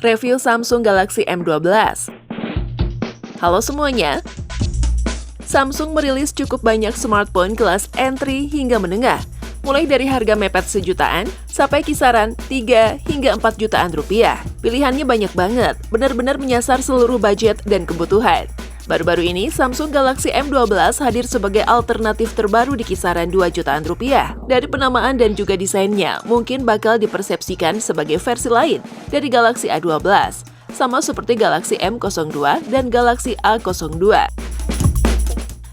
Review Samsung Galaxy M12. Halo semuanya. Samsung merilis cukup banyak smartphone kelas entry hingga menengah, mulai dari harga mepet sejutaan sampai kisaran 3 hingga 4 jutaan rupiah. Pilihannya banyak banget, benar-benar menyasar seluruh budget dan kebutuhan. Baru-baru ini, Samsung Galaxy M12 hadir sebagai alternatif terbaru di kisaran 2 jutaan rupiah. Dari penamaan dan juga desainnya, mungkin bakal dipersepsikan sebagai versi lain dari Galaxy A12, sama seperti Galaxy M02 dan Galaxy A02.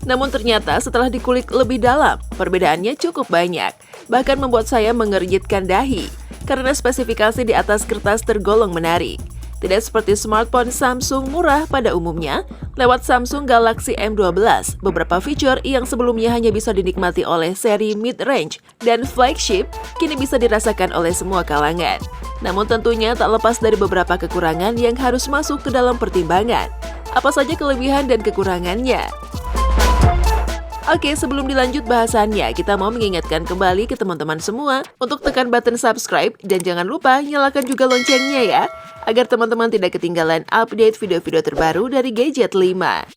Namun ternyata setelah dikulik lebih dalam, perbedaannya cukup banyak, bahkan membuat saya mengernyitkan dahi, karena spesifikasi di atas kertas tergolong menarik. Tidak seperti smartphone Samsung murah pada umumnya, lewat Samsung Galaxy M12, beberapa fitur yang sebelumnya hanya bisa dinikmati oleh seri mid-range dan flagship, kini bisa dirasakan oleh semua kalangan. Namun tentunya tak lepas dari beberapa kekurangan yang harus masuk ke dalam pertimbangan. Apa saja kelebihan dan kekurangannya? Oke, sebelum dilanjut bahasannya, kita mau mengingatkan kembali ke teman-teman semua untuk tekan button subscribe dan jangan lupa nyalakan juga loncengnya ya, agar teman-teman tidak ketinggalan update video-video terbaru dari Gadget 5. 1.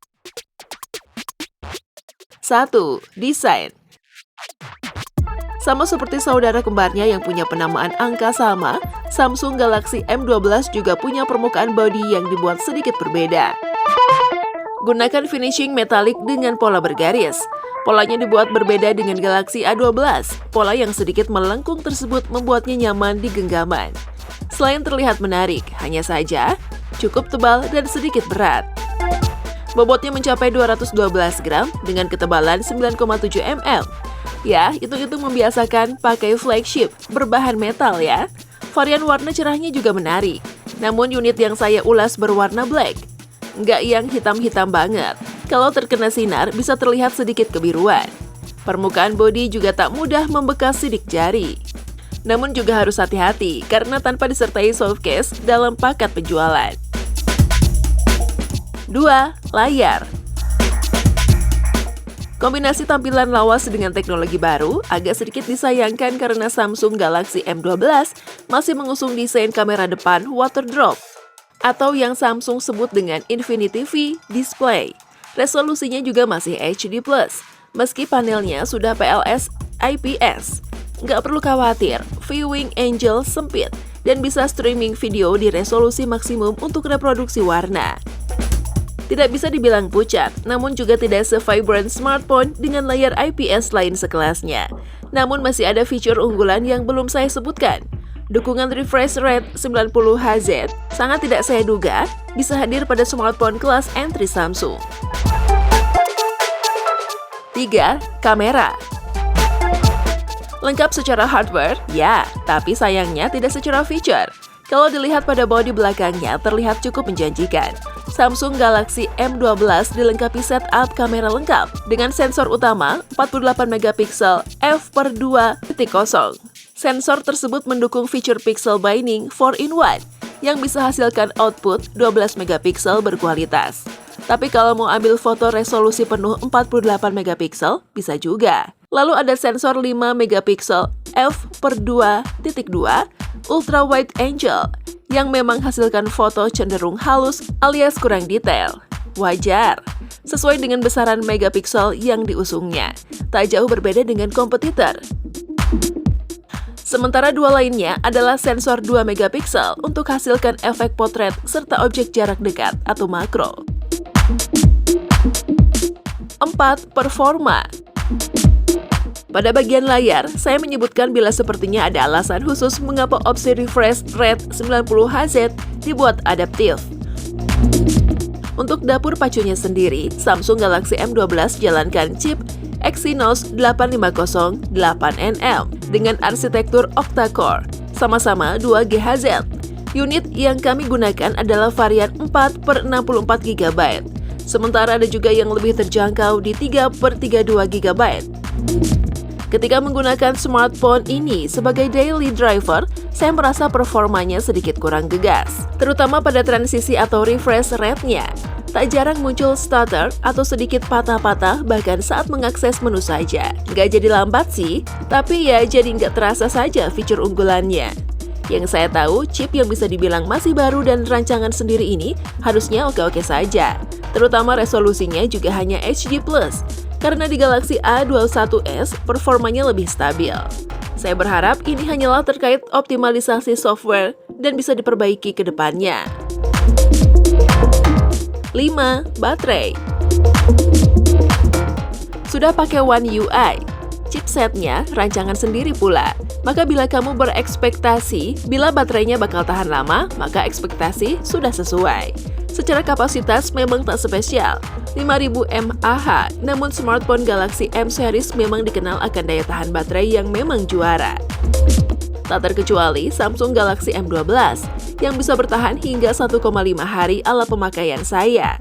Desain. Sama seperti saudara kembarnya yang punya penamaan angka sama, Samsung Galaxy M12 juga punya permukaan bodi yang dibuat sedikit berbeda. Gunakan finishing metalik dengan pola bergaris. Polanya dibuat berbeda dengan Galaxy A12. Pola yang sedikit melengkung tersebut membuatnya nyaman di genggaman. Selain terlihat menarik, hanya saja cukup tebal dan sedikit berat. Bobotnya mencapai 212 gram dengan ketebalan 9,7 mm. Ya, hitung-hitung membiasakan pakai flagship berbahan metal ya. Varian warna cerahnya juga menarik. Namun unit yang saya ulas berwarna black. Nggak yang hitam-hitam banget. Kalau terkena sinar bisa terlihat sedikit kebiruan. Permukaan bodi juga tak mudah membekas sidik jari. Namun juga harus hati-hati karena tanpa disertai soft case dalam paket penjualan. 2. Layar. Kombinasi tampilan lawas dengan teknologi baru agak sedikit disayangkan karena Samsung Galaxy M12 masih mengusung desain kamera depan water drop, atau yang Samsung sebut dengan Infinity V display. Resolusinya juga masih HD+, meski panelnya sudah PLS IPS. Nggak perlu khawatir, viewing angle sempit dan bisa streaming video di resolusi maksimum untuk reproduksi warna. Tidak bisa dibilang pucat, namun juga tidak se-vibrant smartphone dengan layar IPS lain sekelasnya. Namun masih ada fitur unggulan yang belum saya sebutkan. Dukungan refresh rate 90Hz sangat tidak saya duga bisa hadir pada smartphone kelas entry Samsung. 3. Kamera. Lengkap secara hardware, ya, tapi sayangnya tidak secara fitur. Kalau dilihat pada bodi belakangnya terlihat cukup menjanjikan. Samsung Galaxy M12 dilengkapi setup kamera lengkap dengan sensor utama 48 megapiksel f/2.0. Sensor tersebut mendukung fitur pixel binding 4-in-1 yang bisa hasilkan output 12 megapiksel berkualitas. Tapi kalau mau ambil foto resolusi penuh 48 megapiksel, bisa juga. Lalu ada sensor 5 megapiksel f/2.2 ultra wide angle yang memang hasilkan foto cenderung halus alias kurang detail. Wajar, sesuai dengan besaran megapiksel yang diusungnya. Tak jauh berbeda dengan kompetitor. Sementara dua lainnya adalah sensor 2 megapiksel untuk hasilkan efek potret serta objek jarak dekat atau makro. 4. Performa. Pada bagian layar, saya menyebutkan bila sepertinya ada alasan khusus mengapa opsi refresh rate 90Hz dibuat adaptif. Untuk dapur pacunya sendiri, Samsung Galaxy M12 jalankan chip Exynos 8508nm dengan arsitektur octa-core, sama-sama 2 GHz. Unit yang kami gunakan adalah varian 4/64 GB, sementara ada juga yang lebih terjangkau di 3/32 GB. Ketika menggunakan smartphone ini sebagai daily driver, saya merasa performanya sedikit kurang gegas, terutama pada transisi atau refresh rate-nya. Tak jarang muncul stutter atau sedikit patah-patah bahkan saat mengakses menu saja. Nggak jadi lambat sih, tapi ya jadi nggak terasa saja fitur unggulannya. Yang saya tahu, chip yang bisa dibilang masih baru dan rancangan sendiri ini harusnya oke-oke saja. Terutama resolusinya juga hanya HD+, karena di Galaxy A21s performanya lebih stabil. Saya berharap ini hanyalah terkait optimalisasi software dan bisa diperbaiki ke depannya. 5. Baterai. Sudah pakai One UI, chipsetnya rancangan sendiri pula. Maka bila kamu berekspektasi bila baterainya bakal tahan lama, maka ekspektasi sudah sesuai. Secara kapasitas memang tak spesial, 5000 mAh, namun smartphone Galaxy M series memang dikenal akan daya tahan baterai yang memang juara. Tak terkecuali Samsung Galaxy M12 yang bisa bertahan hingga 1,5 hari ala pemakaian saya.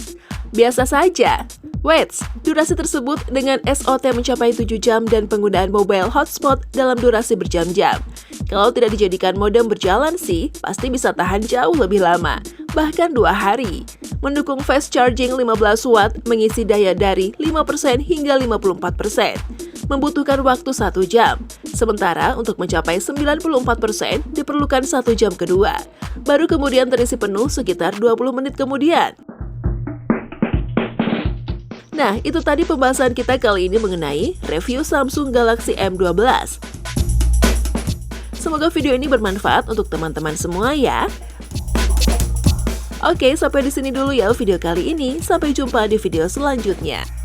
Biasa saja. Wait, durasi tersebut dengan SOT mencapai 7 jam dan penggunaan mobile hotspot dalam durasi berjam-jam. Kalau tidak dijadikan modem berjalan sih, pasti bisa tahan jauh lebih lama, bahkan 2 hari. Mendukung fast charging 15 watt mengisi daya dari 5% hingga 54%. Membutuhkan waktu 1 jam, sementara untuk mencapai 94% diperlukan 1 jam kedua. Baru kemudian terisi penuh sekitar 20 menit kemudian. Nah, itu tadi pembahasan kita kali ini mengenai review Samsung Galaxy M12. Semoga video ini bermanfaat untuk teman-teman semua ya. Oke, sampai di sini dulu ya video kali ini. Sampai jumpa di video selanjutnya.